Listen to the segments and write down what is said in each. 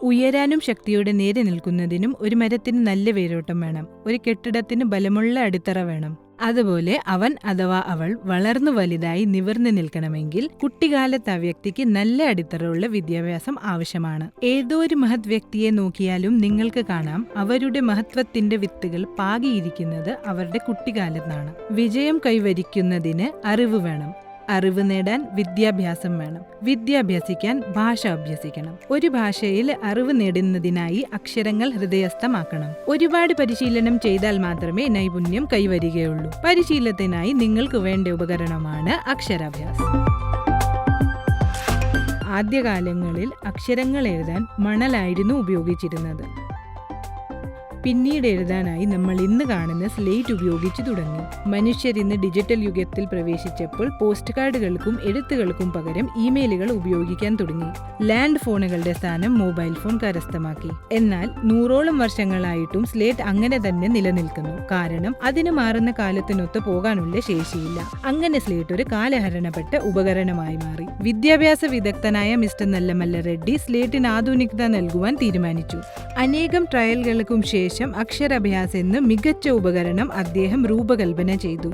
ഉയരാനും ശക്തിയോടെ നേരെ നിൽക്കുന്നതിനും ഒരു മരത്തിന് നല്ല വേരോട്ടം വേണം. ഒരു കെട്ടിടത്തിന് ബലമുള്ള അടിത്തറ വേണം. അതുപോലെ അവൻ അഥവാ അവൾ വളർന്നു വലുതായി നിവർന്നു നിൽക്കണമെങ്കിൽ കുട്ടിക്കാലത്ത് ആ വ്യക്തിക്ക് നല്ല അടിത്തറയുള്ള വിദ്യാഭ്യാസം ആവശ്യമാണ്. ഏതോ ഒരു മഹത് വ്യക്തിയെ നോക്കിയാലും നിങ്ങൾക്ക് കാണാം അവരുടെ മഹത്വത്തിന്റെ വിത്തുകൾ പാകിയിരിക്കുന്നത് അവരുടെ കുട്ടിക്കാലത്താണ്. വിജയം കൈവരിക്കുന്നതിന് അറിവ് വേണം. അറിവ് നേടാൻ വിദ്യാഭ്യാസം വേണം. വിദ്യാഭ്യാസിക്കാൻ ഭാഷ അഭ്യസിക്കണം. ഒരു ഭാഷയിൽ അറിവ് നേടുന്നതിനായി അക്ഷരങ്ങൾ ഹൃദയസ്ഥമാക്കണം. ഒരുപാട് പരിശീലനം ചെയ്താൽ മാത്രമേ നൈപുണ്യം കൈവരികയുള്ളൂ. പരിശീലനത്തിനായി നിങ്ങൾക്ക് വേണ്ട ഉപകരണമാണ് അക്ഷരാഭ്യാസം. ആദ്യകാലങ്ങളിൽ അക്ഷരങ്ങൾ എഴുതാൻ മണലായിരുന്നു ഉപയോഗിച്ചിരുന്നത്. പിന്നീട് എഴുതാനായി നമ്മൾ ഇന്ന് കാണുന്ന സ്ലേറ്റ് ഉപയോഗിച്ചു തുടങ്ങി. മനുഷ്യർ ഇന്ന് ഡിജിറ്റൽ യുഗത്തിൽ പ്രവേശിച്ചപ്പോൾ പോസ്റ്റ് കാർഡുകൾക്കും എഴുത്തുകൾക്കും പകരം ഇമെയിലുകൾ ഉപയോഗിക്കാൻ തുടങ്ങി. ലാൻഡ് ഫോണുകളുടെ സ്ഥാനം മൊബൈൽ ഫോൺ കരസ്ഥമാക്കി. എന്നാൽ 100ഓളം വർഷങ്ങളായിട്ടും സ്ലേറ്റ് അങ്ങനെ തന്നെ നിലനിൽക്കുന്നു. കാരണം അതിന് മാറുന്ന കാലത്തിനൊത്ത് പോകാനുള്ള ശേഷിയില്ല. അങ്ങനെ സ്ലേറ്റ് ഒരു കാലഹരണപ്പെട്ട ഉപകരണമായി മാറി. വിദ്യാഭ്യാസ വിദഗ്ധനായ മിസ്റ്റർ നല്ലമല്ല റെഡ്ഡി സ്ലേറ്റിന് ആധുനികത നൽകുവാൻ തീരുമാനിച്ചു. അനേകം ട്രയലുകൾക്കും ശേഷം അക്ഷരാഭ്യാസം എന്ന മികച്ച ഉപകരണം അദ്ദേഹം രൂപകൽപ്പന ചെയ്തു.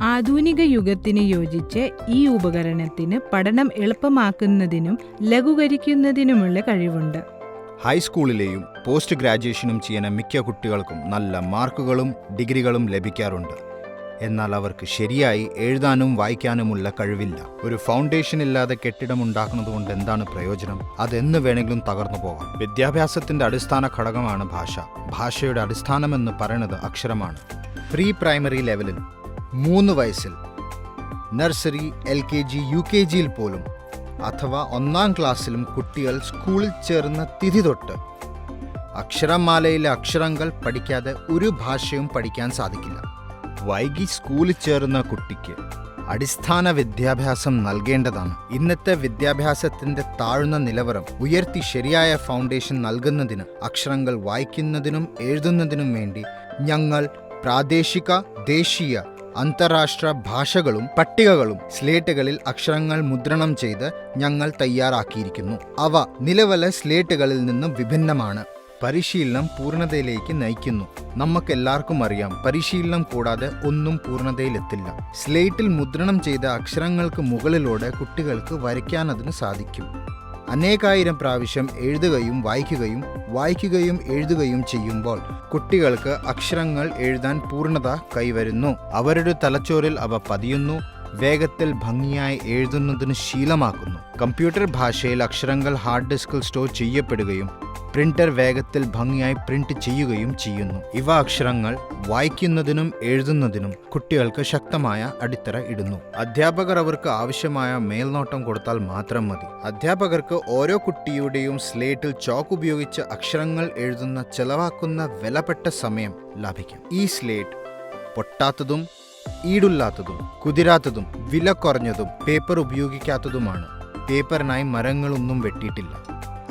ആധുനിക യുഗത്തിന് യോജിച്ച് ഈ ഉപകരണത്തിന് പഠനം എളുപ്പമാക്കുന്നതിനും ലഘൂകരിക്കുന്നതിനുമുള്ള കഴിവുണ്ട്. ഹൈസ്കൂളിലെയും പോസ്റ്റ് ഗ്രാജുവേഷനും ചെയ്യുന്ന മിക്ക കുട്ടികൾക്കും നല്ല മാർക്കുകളും ഡിഗ്രികളും ലഭിക്കാറുണ്ട്. എന്നാൽ അവർക്ക് ശരിയായി എഴുതാനും വായിക്കാനുമുള്ള കഴിവില്ല. ഒരു ഫൗണ്ടേഷൻ ഇല്ലാതെ കെട്ടിടം ഉണ്ടാക്കുന്നത് കൊണ്ട് എന്താണ് പ്രയോജനം? അതെന്ന് വേണമെങ്കിലും തകർന്നു പോകാം. വിദ്യാഭ്യാസത്തിന്റെ അടിസ്ഥാന ഘടകമാണ് ഭാഷ. ഭാഷയുടെ അടിസ്ഥാനമെന്ന് പറയുന്നത് അക്ഷരമാണ്. പ്രീ പ്രൈമറി ലെവലിൽ 3 വയസ്സിൽ, നഴ്സറി, LKG, UKGയിൽ പോലും അഥവാ 1ാം ക്ലാസ്സിലും കുട്ടികൾ സ്കൂളിൽ ചേർന്ന തിഥി തൊട്ട് അക്ഷരമാലയിലെ അക്ഷരങ്ങൾ പഠിക്കാതെ ഒരു ഭാഷയും പഠിക്കാൻ സാധിക്കില്ല. വൈകി സ്കൂളിൽ ചേർന്ന കുട്ടിക്ക് അടിസ്ഥാന വിദ്യാഭ്യാസം നൽകേണ്ടതാണ്. ഇന്നത്തെ വിദ്യാഭ്യാസത്തിന്റെ താഴ്ന്ന നിലവാരം ഉയർത്തി ശരിയായ ഫൗണ്ടേഷൻ നൽകുന്നതിന് അക്ഷരങ്ങൾ വായിക്കുന്നതിനും എഴുതുന്നതിനും വേണ്ടി ഞങ്ങൾ പ്രാദേശിക, ദേശീയ, അന്താരാഷ്ട്ര ഭാഷകളും പട്ടികകളും സ്ലേറ്റുകളിൽ അക്ഷരങ്ങൾ മുദ്രണം ചെയ്ത് ഞങ്ങൾ തയ്യാറാക്കിയിരിക്കുന്നു. അവ നിലവിലെ സ്ലേറ്റുകളിൽ നിന്നും വിഭിന്നമാണ്. പരിശീലനം പൂർണ്ണതയിലേക്ക് നയിക്കുന്നു. നമുക്കെല്ലാവർക്കും അറിയാം, പരിശീലനം കൂടാതെ ഒന്നും പൂർണ്ണതയിലെത്തില്ല. സ്ലേറ്റിൽ മുദ്രണം ചെയ്ത അക്ഷരങ്ങൾക്ക് മുകളിലൂടെ കുട്ടികൾക്ക് വരയ്ക്കാനതിന് സാധിക്കും. അനേകായിരം പ്രാവശ്യം എഴുതുകയും വായിക്കുകയും എഴുതുകയും ചെയ്യുമ്പോൾ കുട്ടികൾക്ക് അക്ഷരങ്ങൾ എഴുതാൻ പൂർണ്ണത കൈവരുന്നു. അവരുടെ തലച്ചോറിൽ അവ പതിയുന്നു. വേഗത്തിൽ ഭംഗിയായി എഴുതുന്നതിന് ശീലമാക്കുന്നു. കമ്പ്യൂട്ടർ ഭാഷയിൽ അക്ഷരങ്ങൾ ഹാർഡ് ഡിസ്കിൽ സ്റ്റോർ ചെയ്യപ്പെടുകയും പ്രിന്റർ വേഗത്തിൽ ഭംഗിയായി പ്രിന്റ് ചെയ്യുകയും ചെയ്യുന്നു. ഇവ അക്ഷരങ്ങൾ വായിക്കുന്നതിനും എഴുതുന്നതിനും കുട്ടികൾക്ക് ശക്തമായ അടിത്തറ ഇടുന്നു. അധ്യാപകർ അവർക്ക് ആവശ്യമായ മേൽനോട്ടം കൊടുത്താൽ മാത്രം മതി. അധ്യാപകർക്ക് ഓരോ കുട്ടിയുടെയും സ്ലേറ്റിൽ ചോക്ക് ഉപയോഗിച്ച് അക്ഷരങ്ങൾ എഴുതുന്ന ചെലവാക്കുന്ന വിലപ്പെട്ട സമയം ലാഭിക്കും. ഈ സ്ലേറ്റ് പൊട്ടാത്തതും ഈടില്ലാത്തതും കുതിരാത്തതും വില കുറഞ്ഞതും പേപ്പർ ഉപയോഗിക്കാത്തതുമാണ്. പേപ്പറിനായി മരങ്ങളൊന്നും വെട്ടിയിട്ടില്ല.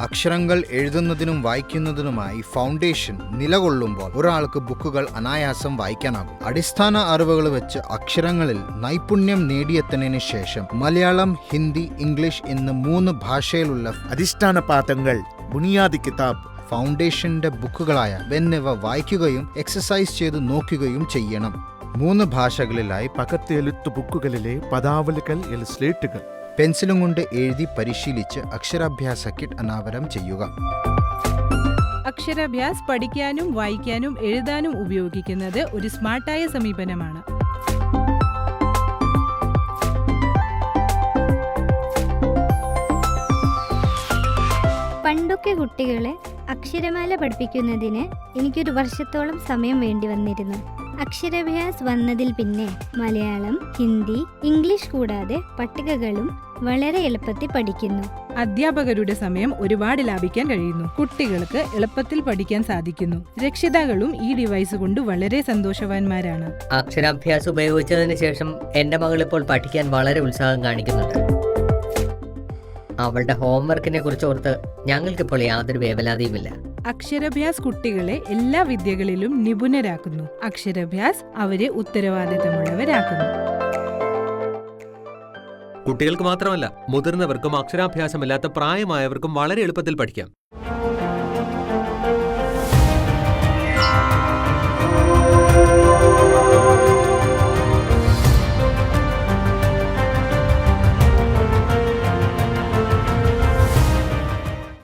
അക്ഷരങ്ങൾ എഴുതുന്നതിനും വായിക്കുന്നതിനുമായി ഫൗണ്ടേഷൻ നിലകൊള്ളുമ്പോൾ ഒരാൾക്ക് ബുക്കുകൾ അനായാസം വായിക്കാനാകും. അടിസ്ഥാന അറിവുകൾ വെച്ച് അക്ഷരങ്ങളിൽ നൈപുണ്യം നേടിയെത്തുന്നതിന് ശേഷം മലയാളം, ഹിന്ദി, ഇംഗ്ലീഷ് എന്ന് 3 ഭാഷയിലുള്ള അടിസ്ഥാന പാഠങ്ങൾ, ബുനിയാദി കിതാബ്, ഫൗണ്ടേഷന്റെ ബുക്കുകളായ എന്നിവ വായിക്കുകയും എക്സസൈസ് ചെയ്ത് നോക്കുകയും ചെയ്യണം. 3 ഭാഷകളിലായി പകർത്തി എഴുത്ത് ബുക്കുകളിലെ പദാവലികൾ, സ്ലേറ്റുകൾ പെൻസിലും കൊണ്ട് എഴുതി പരിശീലിച്ച് അക്ഷരാഭ്യാസ കിറ്റ് അനാവരണം ചെയ്യുക. അക്ഷരാഭ്യാസ് പഠിക്കാനും വായിക്കാനും എഴുതാനും ഉപയോഗിക്കുന്നത് ഒരു സ്മാർട്ടായ സമീപനമാണ്. പണ്ടൊക്കെ കുട്ടികളെ അക്ഷരമാല പഠിപ്പിക്കുന്നതിന് എനിക്കൊരു വർഷത്തോളം സമയം വേണ്ടി വന്നിരുന്നു. അക്ഷരാഭ്യാസ് വന്നതിൽ പിന്നെ മലയാളം, ഹിന്ദി, ഇംഗ്ലീഷ് കൂടാതെ പട്ടികകളും വളരെ എളുപ്പത്തിൽ പഠിക്കുന്നു. അധ്യാപകരുടെ സമയം ഒരുപാട് ലാഭിക്കാൻ കഴിയുന്നു. കുട്ടികൾക്ക് എളുപ്പത്തിൽ പഠിക്കാൻ സാധിക്കുന്നു. രക്ഷിതാക്കളും ഈ ഡിവൈസ് കൊണ്ട് വളരെ സന്തോഷവാന്മാരാണ്. അക്ഷരാഭ്യാസം ഉപയോഗിച്ചതിന് ശേഷം എന്റെ മകൾ ഇപ്പോൾ പഠിക്കാൻ വളരെ ഉത്സാഹം കാണിക്കുന്നുണ്ട്. അവളുടെ ഹോംവർക്കിനെ കുറിച്ച് ഓർത്ത് ഞങ്ങൾക്കിപ്പോൾ യാതൊരു വേവലാതിയുമില്ല. അക്ഷരാഭ്യാസ് കുട്ടികളെ എല്ലാ വിദ്യകളിലും നിപുണരാക്കുന്നു. അക്ഷരാഭ്യാസ് അവരെ ഉത്തരവാദിത്തമുള്ളവരാക്കുന്നു. കുട്ടികൾക്ക് മാത്രമല്ല, മുതിർന്നവർക്കും അക്ഷരാഭ്യാസമില്ലാത്ത പ്രായമായവർക്കും വളരെ എളുപ്പത്തിൽ പഠിക്കാം.